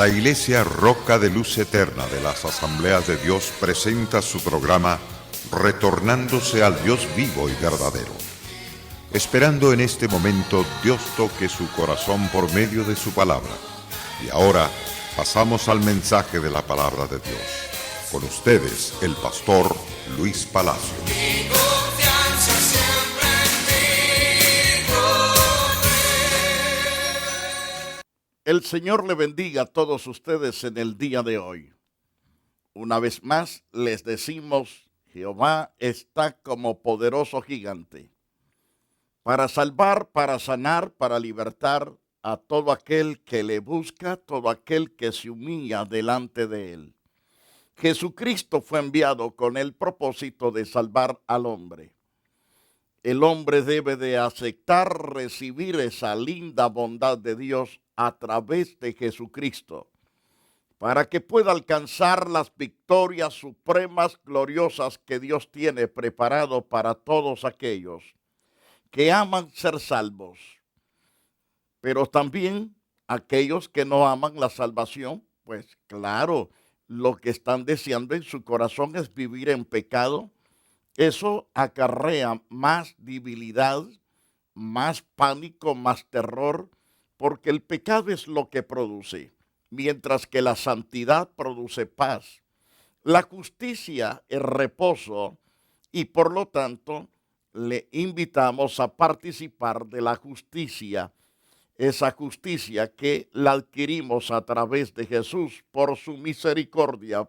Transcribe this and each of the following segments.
La Iglesia Roca de Luz Eterna de las Asambleas de Dios presenta su programa Retornándose al Dios vivo y verdadero. Esperando en este momento Dios toque su corazón por medio de su palabra. Y ahora pasamos al mensaje de la palabra de Dios. Con ustedes, el pastor Luis Palacio. El Señor le bendiga a todos ustedes en el día de hoy. Una vez más les decimos, Jehová está como poderoso gigante para salvar, para sanar, para libertar a todo aquel que le busca, todo aquel que se humilla delante de él. Jesucristo fue enviado con el propósito de salvar al hombre. El hombre debe de aceptar, recibir esa linda bondad de Dios a través de Jesucristo, para que pueda alcanzar las victorias supremas, gloriosas que Dios tiene preparado para todos aquellos que aman ser salvos, pero también aquellos que no aman la salvación, pues claro, lo que están deseando en su corazón es vivir en pecado. Eso acarrea más debilidad, más pánico, más terror, porque el pecado es lo que produce, mientras que la santidad produce paz. La justicia es reposo y por lo tanto le invitamos a participar de la justicia, esa justicia que la adquirimos a través de Jesús por su misericordia.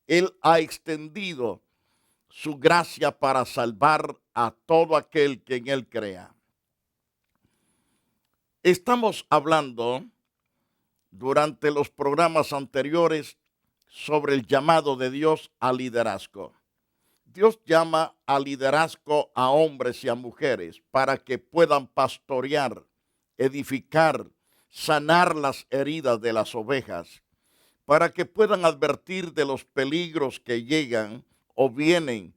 Él ha extendido su gracia para salvar a todo aquel que en él crea. Estamos hablando durante los programas anteriores sobre el llamado de Dios al liderazgo. Dios llama al liderazgo a hombres y a mujeres para que puedan pastorear, edificar, sanar las heridas de las ovejas, para que puedan advertir de los peligros que llegan o vienen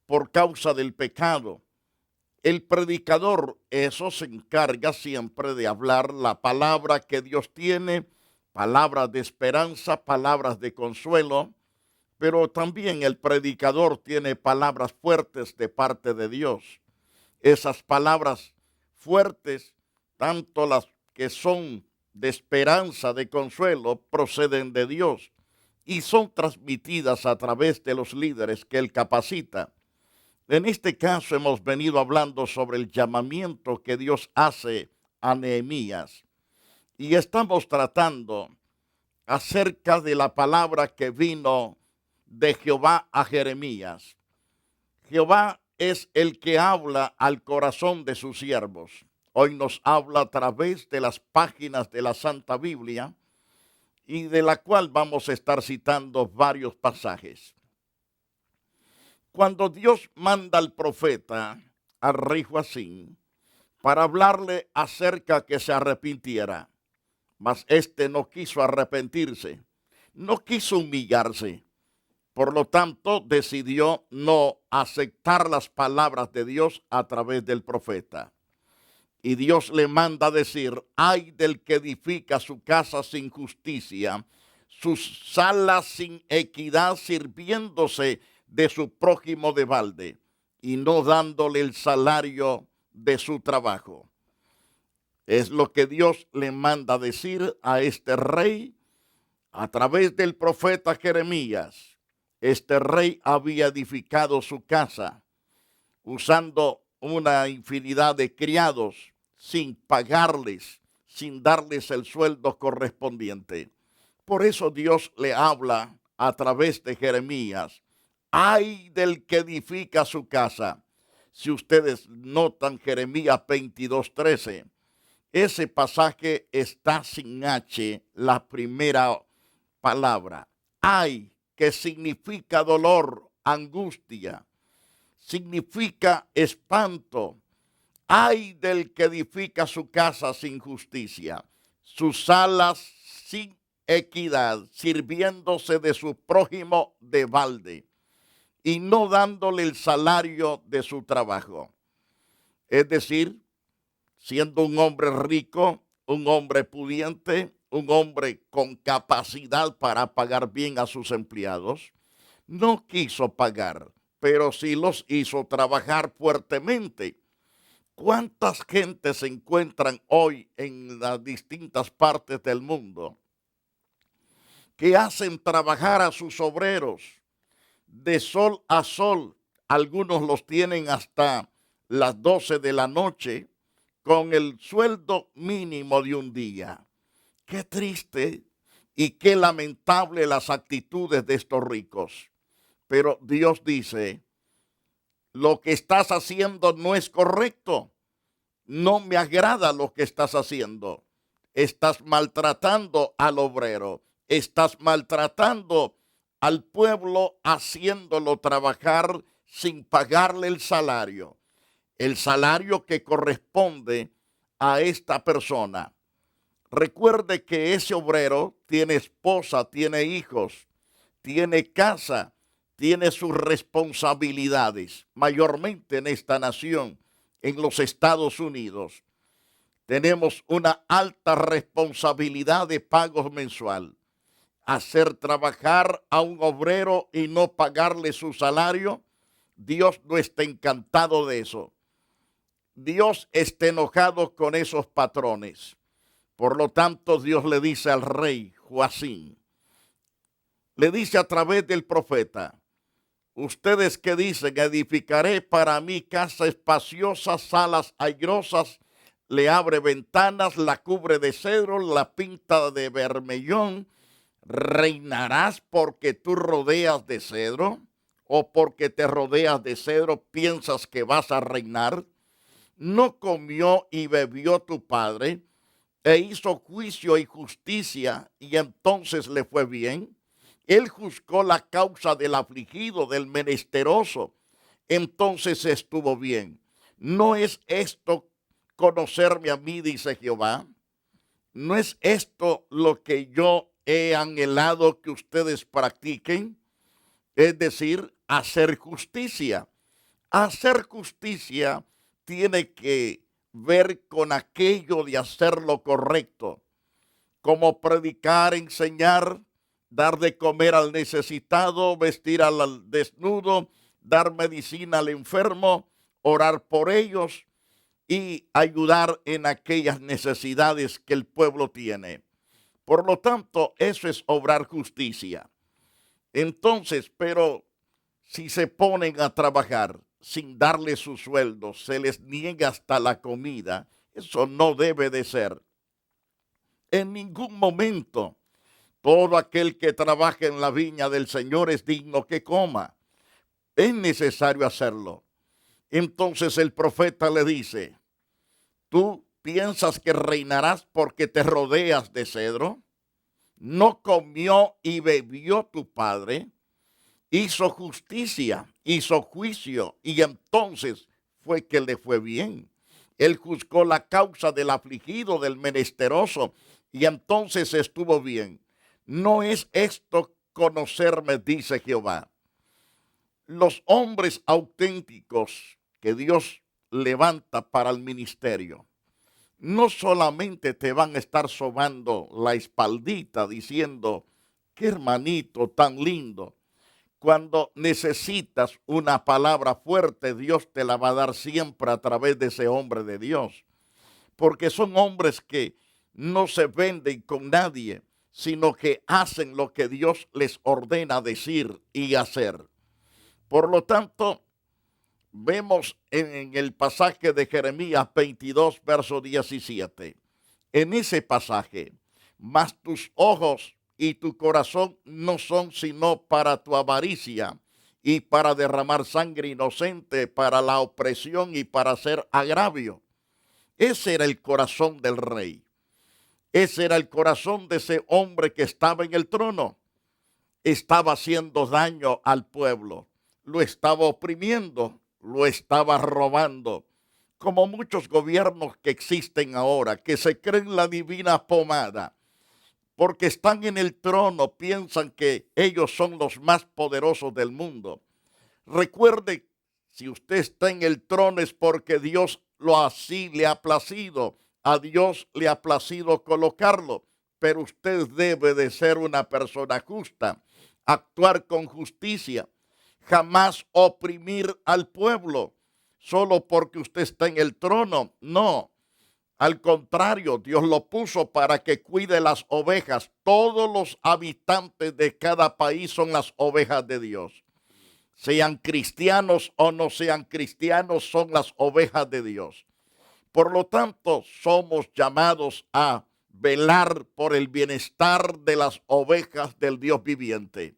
por causa del pecado. El predicador, eso se encarga siempre de hablar la palabra que Dios tiene, palabras de esperanza, palabras de consuelo, pero también el predicador tiene palabras fuertes de parte de Dios. Esas palabras fuertes, tanto las que son de esperanza, de consuelo, proceden de Dios y son transmitidas a través de los líderes que Él capacita. En este caso hemos venido hablando sobre el llamamiento que Dios hace a Nehemías y estamos tratando acerca de la palabra que vino de Jehová a Jeremías. Jehová es el que habla al corazón de sus siervos. Hoy nos habla a través de las páginas de la Santa Biblia y de la cual vamos a estar citando varios pasajes. Cuando Dios manda al profeta, al rey Joacim, para hablarle acerca que se arrepintiera, mas éste no quiso arrepentirse, no quiso humillarse, por lo tanto decidió no aceptar las palabras de Dios a través del profeta. Y Dios le manda a decir, ay del que edifica su casa sin justicia, sus salas sin equidad, sirviéndose de su prójimo de balde y no dándole el salario de su trabajo. Es lo que Dios le manda decir a este rey a través del profeta Jeremías. Este rey había edificado su casa usando una infinidad de criados sin pagarles, sin darles el sueldo correspondiente. Por eso Dios le habla a través de Jeremías. Ay del que edifica su casa. Si ustedes notan Jeremías 22:13, ese pasaje está sin H, la primera palabra. Ay, que significa dolor, angustia, significa espanto. Ay del que edifica su casa sin justicia, sus salas sin equidad, sirviéndose de su prójimo de balde y no dándole el salario de su trabajo. Es decir, siendo un hombre rico, un hombre pudiente, un hombre con capacidad para pagar bien a sus empleados. No quiso pagar, pero sí los hizo trabajar fuertemente. ¿Cuántas gentes se encuentran hoy en las distintas partes del mundo que hacen trabajar a sus obreros de sol a sol? Algunos los tienen hasta las 12 de la noche con el sueldo mínimo de un día. Qué triste y qué lamentable las actitudes de estos ricos. Pero Dios dice, lo que estás haciendo no es correcto. No me agrada lo que estás haciendo. Estás maltratando al obrero. Estás maltratando al pueblo haciéndolo trabajar sin pagarle el salario. El salario que corresponde a esta persona. Recuerde que ese obrero tiene esposa, tiene hijos, tiene casa, tiene sus responsabilidades, mayormente en esta nación, en los Estados Unidos. Tenemos una alta responsabilidad de pagos mensual. Hacer trabajar a un obrero y no pagarle su salario, Dios no está encantado de eso. Dios está enojado con esos patrones. Por lo tanto, Dios le dice al rey Joacim, le dice a través del profeta, ustedes que dicen, edificaré para mí casa espaciosa, salas aigrosas, le abre ventanas, la cubre de cedro, la pinta de bermellón, ¿reinarás porque tú rodeas de cedro? ¿O porque te rodeas de cedro piensas que vas a reinar? ¿No comió y bebió tu padre e hizo juicio y justicia y entonces le fue bien? Él juzgó la causa del afligido, del menesteroso, entonces estuvo bien. ¿No es esto conocerme a mí, dice Jehová? ¿No es esto lo que yo he anhelado que ustedes practiquen? Es decir, hacer justicia. Hacer justicia tiene que ver con aquello de hacer lo correcto, como predicar, enseñar, dar de comer al necesitado, vestir al desnudo, dar medicina al enfermo, orar por ellos y ayudar en aquellas necesidades que el pueblo tiene. Por lo tanto, eso es obrar justicia. Entonces, pero si se ponen a trabajar sin darle su sueldo, se les niega hasta la comida, eso no debe de ser. En ningún momento todo aquel que trabaja en la viña del Señor es digno que coma. Es necesario hacerlo. Entonces el profeta le dice, ¿tú piensas que reinarás porque te rodeas de cedro? ¿No comió y bebió tu padre? Hizo justicia, hizo juicio, y entonces fue que le fue bien. Él juzgó la causa del afligido, del menesteroso, y entonces estuvo bien. ¿No es esto conocerme, dice Jehová? Los hombres auténticos que Dios levanta para el ministerio, no solamente te van a estar sobando la espaldita diciendo, qué hermanito tan lindo. Cuando necesitas una palabra fuerte, Dios te la va a dar siempre a través de ese hombre de Dios. Porque son hombres que no se venden con nadie, sino que hacen lo que Dios les ordena decir y hacer. Por lo tanto, vemos en el pasaje de Jeremías 22, verso 17. En ese pasaje, mas tus ojos y tu corazón no son sino para tu avaricia y para derramar sangre inocente, para la opresión y para hacer agravio. Ese era el corazón del rey. Ese era el corazón de ese hombre que estaba en el trono. Estaba haciendo daño al pueblo, lo estaba oprimiendo, lo estaba robando. Como muchos gobiernos que existen ahora, que se creen la divina pomada, porque están en el trono, piensan que ellos son los más poderosos del mundo. Recuerde, si usted está en el trono es porque Dios lo así le ha placido. A Dios le ha placido colocarlo. pero usted debe de ser una persona justa, actuar con justicia, jamás oprimir al pueblo solo porque usted está en el trono. No, al contrario, Dios lo puso para que cuide las ovejas. Todos los habitantes de cada país son las ovejas de Dios. Sean cristianos o no sean cristianos, son las ovejas de Dios. Por lo tanto, somos llamados a velar por el bienestar de las ovejas del Dios viviente.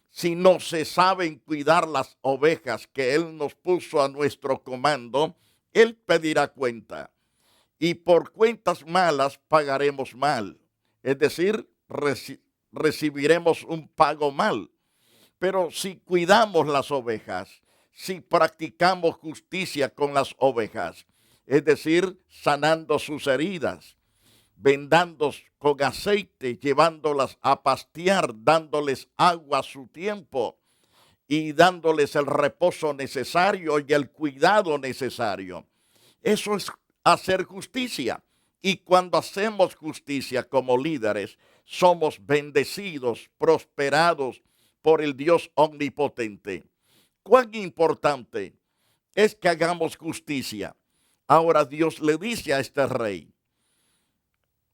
Si no se saben cuidar las ovejas que Él nos puso a nuestro comando, Él pedirá cuenta. Y por cuentas malas pagaremos mal. Es decir, recibiremos un pago mal. Pero si cuidamos las ovejas, si practicamos justicia con las ovejas, es decir, sanando sus heridas, vendando con aceite, llevándolas a pastear, dándoles agua a su tiempo y dándoles el reposo necesario y el cuidado necesario. Eso es hacer justicia. Y cuando hacemos justicia como líderes, somos bendecidos, prosperados por el Dios omnipotente. Cuán importante es que hagamos justicia. Ahora Dios le dice a este rey: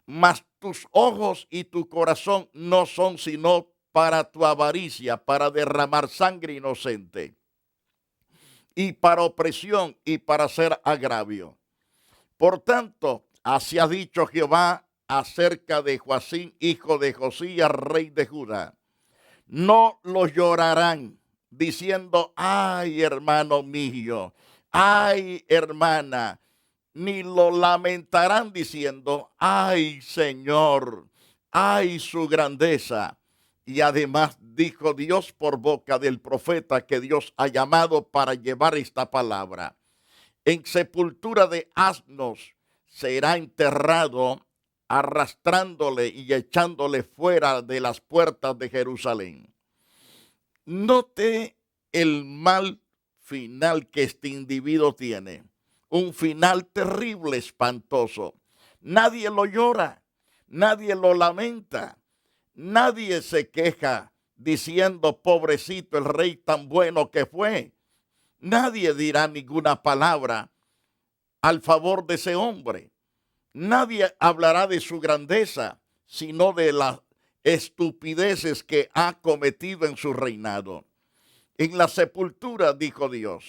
mas tus ojos y tu corazón no son sino para tu avaricia, para derramar sangre inocente, y para opresión y para hacer agravio. Por tanto, así ha dicho Jehová acerca de Joacim, hijo de Josías, rey de Judá: no lo llorarán, diciendo, ay, hermano mío, ay, hermana, ni lo lamentarán diciendo, ay, Señor, ay, su grandeza. Y además dijo Dios por boca del profeta que Dios ha llamado para llevar esta palabra: en sepultura de asnos será enterrado, arrastrándole y echándole fuera de las puertas de Jerusalén. Note el mal final que este individuo tiene. Un final terrible, espantoso. Nadie lo llora, nadie lo lamenta, nadie se queja diciendo, pobrecito el rey tan bueno que fue. Nadie dirá ninguna palabra al favor de ese hombre. Nadie hablará de su grandeza, sino de las estupideces que ha cometido en su reinado. En la sepultura, dijo Dios,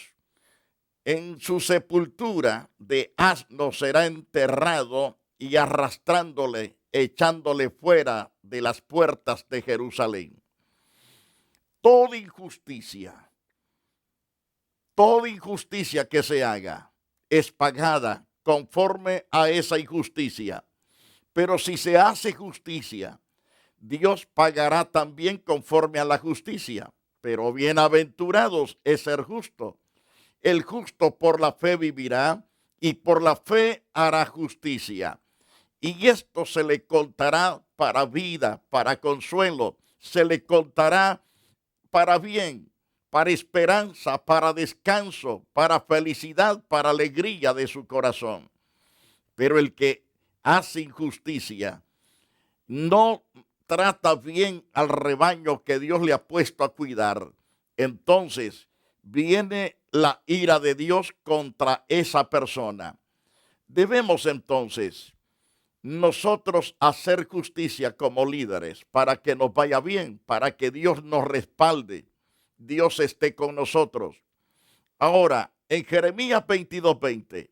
en su sepultura de asno será enterrado, y arrastrándole, echándole fuera de las puertas de Jerusalén. Toda injusticia que se haga es pagada conforme a esa injusticia. Pero si se hace justicia, Dios pagará también conforme a la justicia. Pero bienaventurados es ser justo. El justo por la fe vivirá, y por la fe hará justicia. Y esto se le contará para vida, para consuelo, se le contará para bien, para esperanza, para descanso, para felicidad, para alegría de su corazón. Pero el que hace injusticia no trata bien al rebaño que Dios le ha puesto a cuidar, entonces viene la ira de Dios contra esa persona. Debemos entonces nosotros hacer justicia como líderes para que nos vaya bien, para que Dios nos respalde, Dios esté con nosotros. Ahora, en Jeremías 22:20,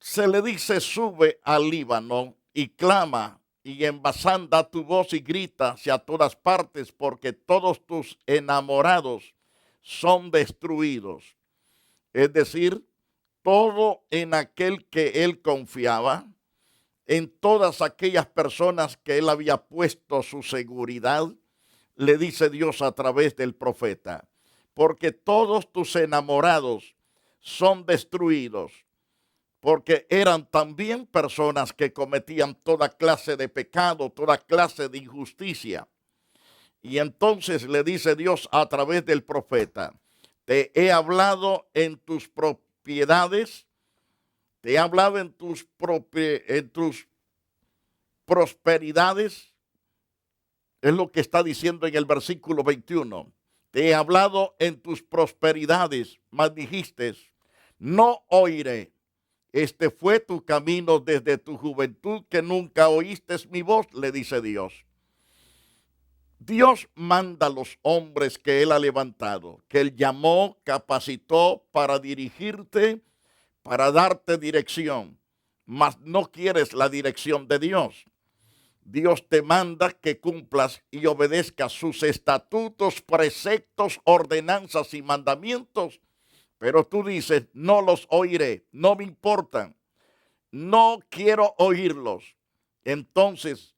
se le dice, sube al Líbano y clama, y en Basán da tu voz y grita hacia todas partes, porque todos tus enamorados son destruidos. Es decir, todo en aquel que él confiaba, en todas aquellas personas que él había puesto su seguridad, le dice Dios a través del profeta, porque todos tus enamorados son destruidos, porque eran también personas que cometían toda clase de pecado, toda clase de injusticia. Y entonces le dice Dios a través del profeta, te he hablado en tus propiedades, te he hablado en tus prosperidades, es lo que está diciendo en el versículo 21. Te he hablado en tus prosperidades, mas dijiste, no oiré. Este fue tu camino desde tu juventud, que nunca oíste mi voz, le dice Dios. Dios manda a los hombres que Él ha levantado, que Él llamó, capacitó para dirigirte, para darte dirección, mas no quieres la dirección de Dios. Dios te manda que cumplas y obedezcas sus estatutos, preceptos, ordenanzas y mandamientos, pero tú dices, no los oiré, no me importan, no quiero oírlos. Entonces,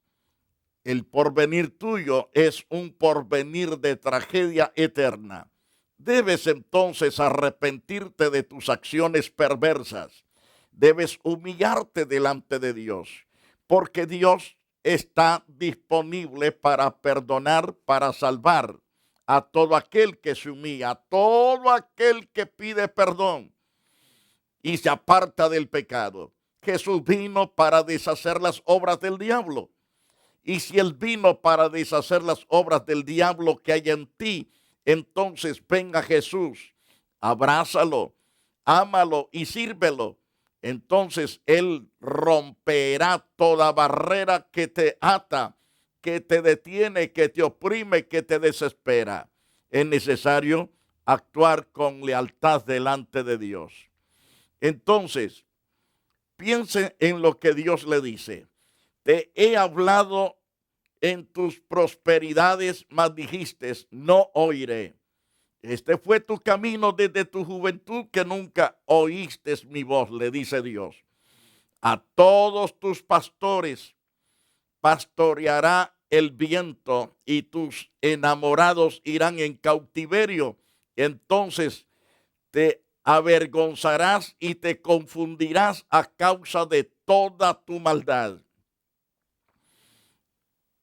el porvenir tuyo es un porvenir de tragedia eterna. Debes entonces arrepentirte de tus acciones perversas. Debes humillarte delante de Dios, porque Dios está disponible para perdonar, para salvar a todo aquel que se humilla, a todo aquel que pide perdón y se aparta del pecado. Jesús vino para deshacer las obras del diablo. Y si Él vino para deshacer las obras del diablo que hay en ti, entonces venga Jesús, abrázalo, ámalo y sírvelo. Entonces Él romperá toda barrera que te ata, que te detiene, que te oprime, que te desespera. Es necesario actuar con lealtad delante de Dios. Entonces, piense en lo que Dios le dice. Te he hablado en tus prosperidades, mas dijiste, no oiré. Este fue tu camino desde tu juventud, que nunca oíste mi voz, le dice Dios. A todos tus pastores pastoreará el viento y tus enamorados irán en cautiverio. Entonces te avergonzarás y te confundirás a causa de toda tu maldad.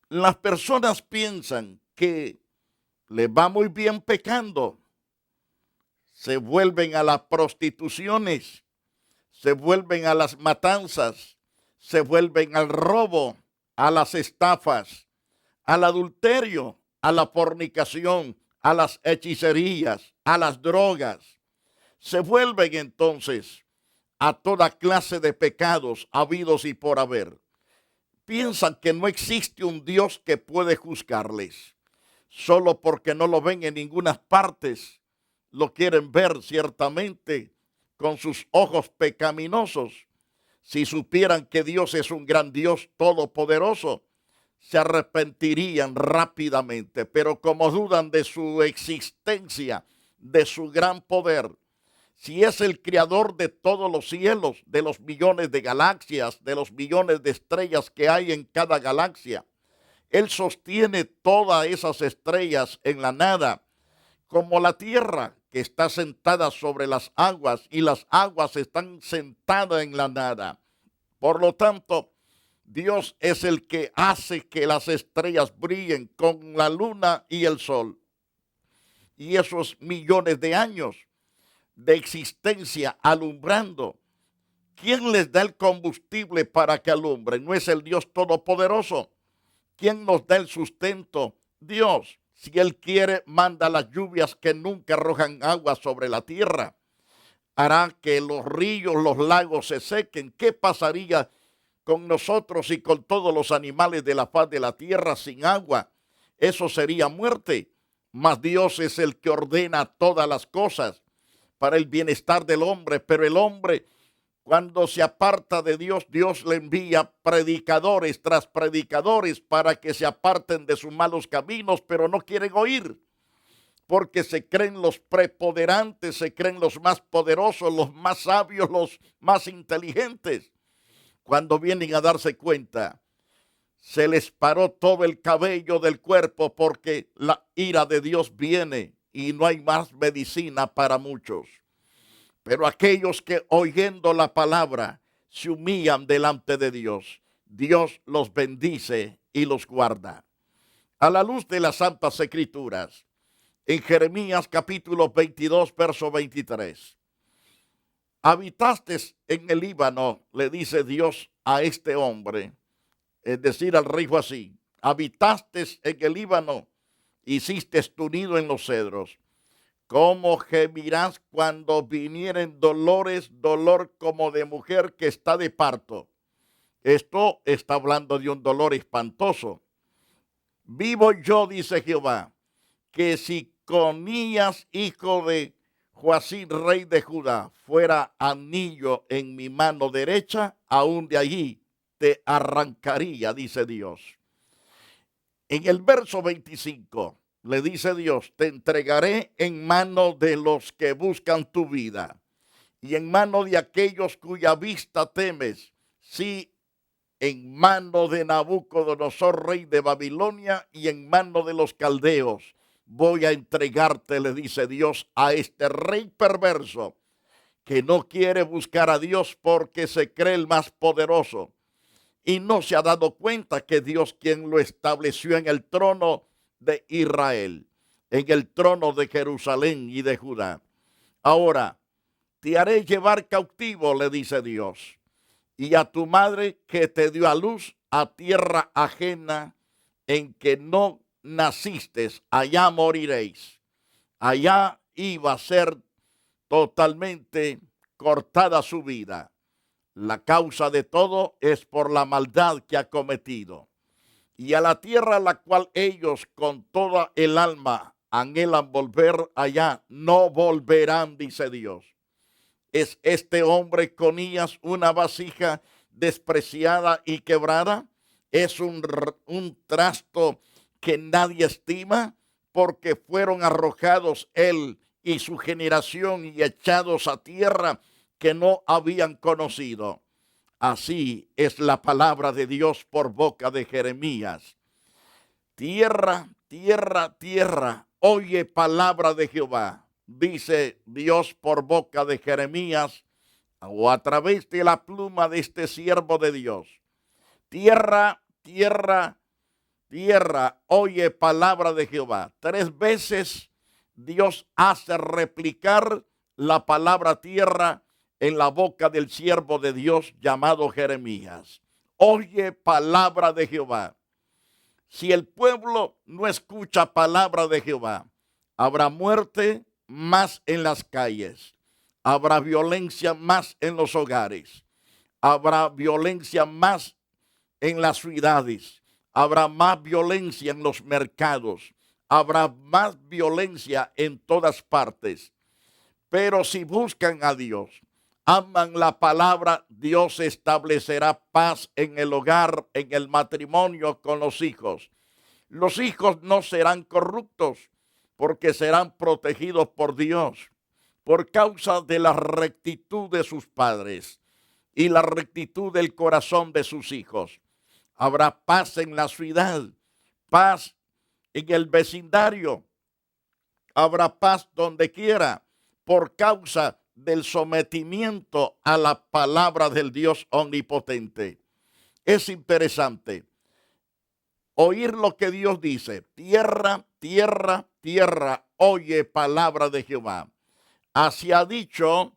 Las personas piensan que les va muy bien pecando. Se vuelven a las prostituciones, se vuelven a las matanzas, se vuelven al robo, a las estafas, al adulterio, a la fornicación, a las hechicerías, a las drogas. Se vuelven entonces a toda clase de pecados habidos y por haber. Piensan que no existe un Dios que puede juzgarles. Solo porque no lo ven en ninguna parte, lo quieren ver ciertamente con sus ojos pecaminosos. Si supieran que Dios es un gran Dios todopoderoso, se arrepentirían rápidamente. Pero como dudan de su existencia, de su gran poder, si es el creador de todos los cielos, de los millones de galaxias, de los millones de estrellas que hay en cada galaxia, Él sostiene todas esas estrellas en la nada, como la tierra que está sentada sobre las aguas y las aguas están sentadas en la nada. Por lo tanto, Dios es el que hace que las estrellas brillen con la luna y el sol. Y esos millones de años de existencia alumbrando, ¿quién les da el combustible para que alumbren? ¿No es el Dios Todopoderoso? ¿Quién nos da el sustento? Dios. Si Él quiere, manda las lluvias que nunca arrojan agua sobre la tierra. Hará que los ríos, los lagos se sequen. ¿Qué pasaría con nosotros y con todos los animales de la faz de la tierra sin agua? Eso sería muerte. Mas Dios es el que ordena todas las cosas para el bienestar del hombre. Pero el hombre, cuando se aparta de Dios, Dios le envía predicadores tras predicadores para que se aparten de sus malos caminos, pero no quieren oír, porque se creen los preponderantes, se creen los más poderosos, los más sabios, los más inteligentes. Cuando vienen a darse cuenta, se les paró todo el cabello del cuerpo, porque la ira de Dios viene y no hay más medicina para muchos. Pero aquellos que oyendo la palabra se humillan delante de Dios, Dios los bendice y los guarda. A la luz de las Santas Escrituras, en Jeremías capítulo 22, verso 23. Habitaste en el Líbano, le dice Dios a este hombre, es decir, al rey Joacim, habitaste en el Líbano, hiciste tu nido en los cedros. ¿Cómo gemirás cuando vinieren dolores, dolor como de mujer que está de parto? Esto está hablando de un dolor espantoso. Vivo yo, dice Jehová, que si Conías, hijo de Joacim, rey de Judá, fuera anillo en mi mano derecha, aún de allí te arrancaría, dice Dios. En el verso 25 le dice Dios, te entregaré en mano de los que buscan tu vida y en mano de aquellos cuya vista temes, sí, en mano de Nabucodonosor, rey de Babilonia, y en mano de los caldeos. Voy a entregarte, le dice Dios, a este rey perverso que no quiere buscar a Dios porque se cree el más poderoso y no se ha dado cuenta que Dios quien lo estableció en el trono de Israel, en el trono de Jerusalén y de Judá. Ahora, te haré llevar cautivo, le dice Dios, y a tu madre que te dio a luz a tierra ajena en que no naciste, allá moriréis. Allá iba a ser totalmente cortada su vida. La causa de todo es por la maldad que ha cometido. Y a la tierra a la cual ellos con toda el alma anhelan volver, allá no volverán, dice Dios. ¿Es este hombre Conías una vasija despreciada y quebrada? ¿Es un trasto que nadie estima? Porque fueron arrojados él y su generación y echados a tierra que no habían conocido. Así es la palabra de Dios por boca de Jeremías. Tierra, tierra, tierra, oye palabra de Jehová, dice Dios por boca de Jeremías o a través de la pluma de este siervo de Dios. Tierra, tierra, tierra, oye palabra de Jehová. 3 veces Dios hace replicar la palabra tierra en la boca del siervo de Dios llamado Jeremías. Oye palabra de Jehová. Si el pueblo no escucha palabra de Jehová, habrá muerte más en las calles, habrá violencia más en los hogares, habrá violencia más en las ciudades, habrá más violencia en los mercados, habrá más violencia en todas partes. Pero si buscan a Dios, aman la palabra, Dios establecerá paz en el hogar, en el matrimonio, con los hijos. Los hijos no serán corruptos porque serán protegidos por Dios por causa de la rectitud de sus padres y la rectitud del corazón de sus hijos. Habrá paz en la ciudad, paz en el vecindario, habrá paz donde quiera por causa del sometimiento a la palabra del Dios omnipotente. Es interesante oír lo que Dios dice. Tierra, tierra, tierra, oye palabra de Jehová. Así ha dicho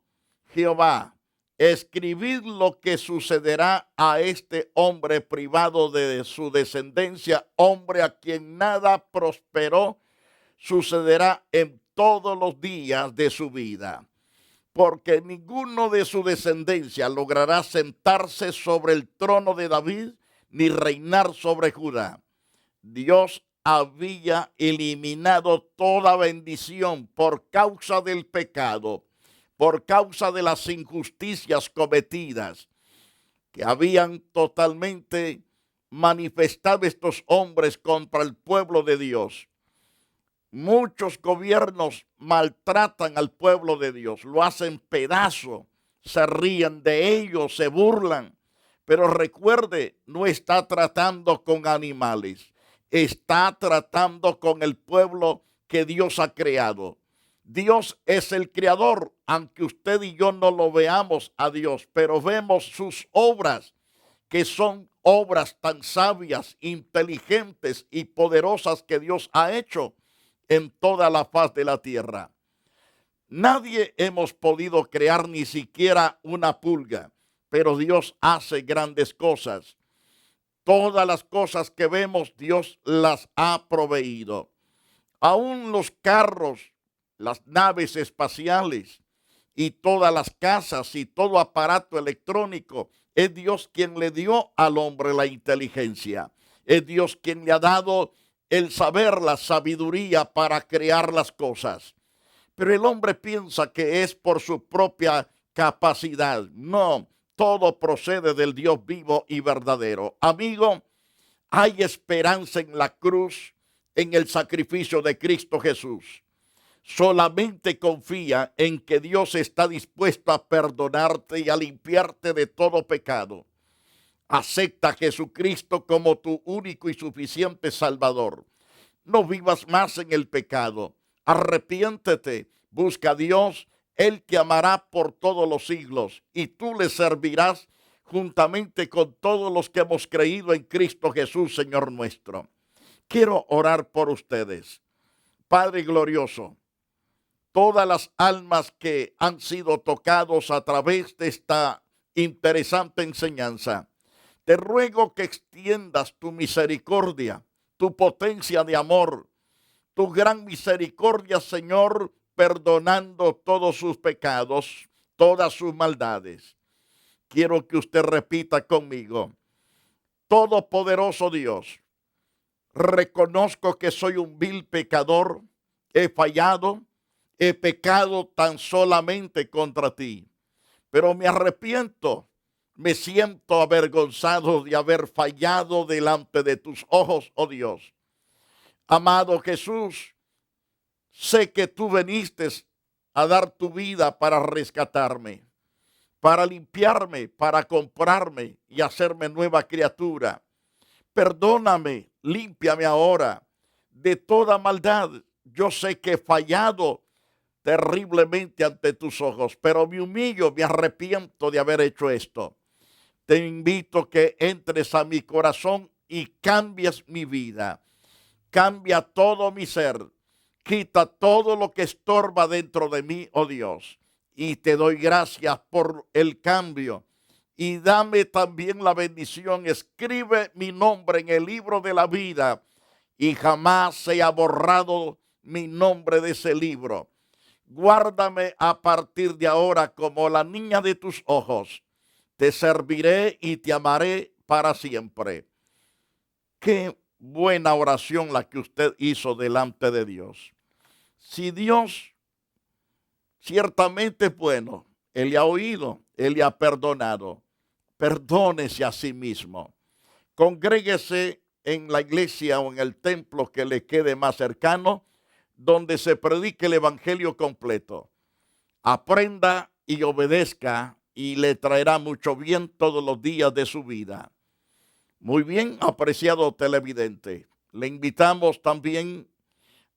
Jehová, escribid lo que sucederá a este hombre privado de su descendencia, hombre a quien nada prosperó, sucederá en todos los días de su vida. Porque ninguno de su descendencia logrará sentarse sobre el trono de David, ni reinar sobre Judá. Dios había eliminado toda bendición por causa del pecado, por causa de las injusticias cometidas, que habían totalmente manifestado estos hombres contra el pueblo de Dios. Muchos gobiernos maltratan al pueblo de Dios, lo hacen pedazo, se ríen de ellos, se burlan. Pero recuerde, no está tratando con animales, está tratando con el pueblo que Dios ha creado. Dios es el creador, aunque usted y yo no lo veamos a Dios, pero vemos sus obras, que son obras tan sabias, inteligentes y poderosas que Dios ha hecho en toda la faz de la tierra. Nadie hemos podido crear ni siquiera una pulga, pero Dios hace grandes cosas. Todas las cosas que vemos, Dios las ha proveído. Aún los carros, las naves espaciales y todas las casas y todo aparato electrónico, es Dios quien le dio al hombre la inteligencia. Es Dios quien le ha dado el saber, la sabiduría para crear las cosas. Pero el hombre piensa que es por su propia capacidad. No, todo procede del Dios vivo y verdadero. Amigo, hay esperanza en la cruz, en el sacrificio de Cristo Jesús. Solamente confía en que Dios está dispuesto a perdonarte y a limpiarte de todo pecado. Acepta a Jesucristo como tu único y suficiente Salvador. No vivas más en el pecado. Arrepiéntete, busca a Dios, Él te amará por todos los siglos y tú le servirás juntamente con todos los que hemos creído en Cristo Jesús, Señor nuestro. Quiero orar por ustedes. Padre glorioso, todas las almas que han sido tocados a través de esta interesante enseñanza, te ruego que extiendas tu misericordia, tu potencia de amor, tu gran misericordia, Señor, perdonando todos sus pecados, todas sus maldades. Quiero que usted repita conmigo: Todopoderoso Dios, reconozco que soy un vil pecador, he fallado, he pecado tan solamente contra ti, pero me arrepiento, me siento avergonzado de haber fallado delante de tus ojos, oh Dios. Amado Jesús, sé que tú viniste a dar tu vida para rescatarme, para limpiarme, para comprarme y hacerme nueva criatura. Perdóname, límpiame ahora de toda maldad. Yo sé que he fallado terriblemente ante tus ojos, pero me humillo, me arrepiento de haber hecho esto. Te invito a que entres a mi corazón y cambies mi vida. Cambia todo mi ser. Quita todo lo que estorba dentro de mí, oh Dios. Y te doy gracias por el cambio. Y dame también la bendición. Escribe mi nombre en el libro de la vida y jamás sea borrado mi nombre de ese libro. Guárdame a partir de ahora como la niña de tus ojos. Te serviré y te amaré para siempre. Qué buena oración la que usted hizo delante de Dios. Si Dios ciertamente es bueno, Él le ha oído, Él le ha perdonado. Perdónese a sí mismo. Congréguese en la iglesia o en el templo que le quede más cercano, donde se predique el evangelio completo. Aprenda y obedezca y le traerá mucho bien todos los días de su vida. Muy bien, apreciado televidente, le invitamos también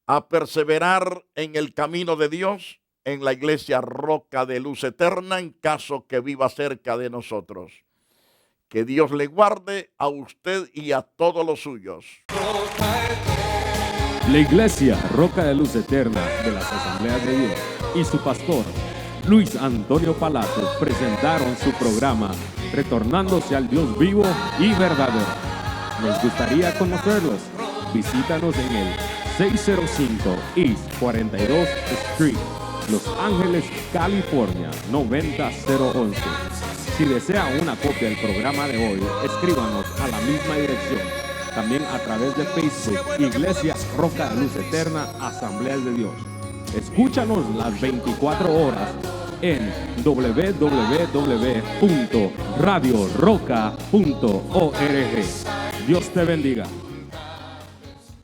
a perseverar en el camino de Dios en la iglesia Roca de Luz Eterna, en caso que viva cerca de nosotros. Que Dios le guarde a usted y a todos los suyos. La iglesia Roca de Luz Eterna de las Asambleas de Dios y su pastor Luis Antonio Palacios presentaron su programa Retornándose al Dios vivo y verdadero. Nos gustaría conocerlos. Visítanos en el 605 East 42 Street, Los Ángeles, California 90011. Si desea una copia del programa de hoy, escríbanos a la misma dirección. También a través de Facebook, Iglesia Roca de Luz Eterna, Asambleas de Dios. Escúchanos las 24 horas en www.radioroca.org. Dios te bendiga.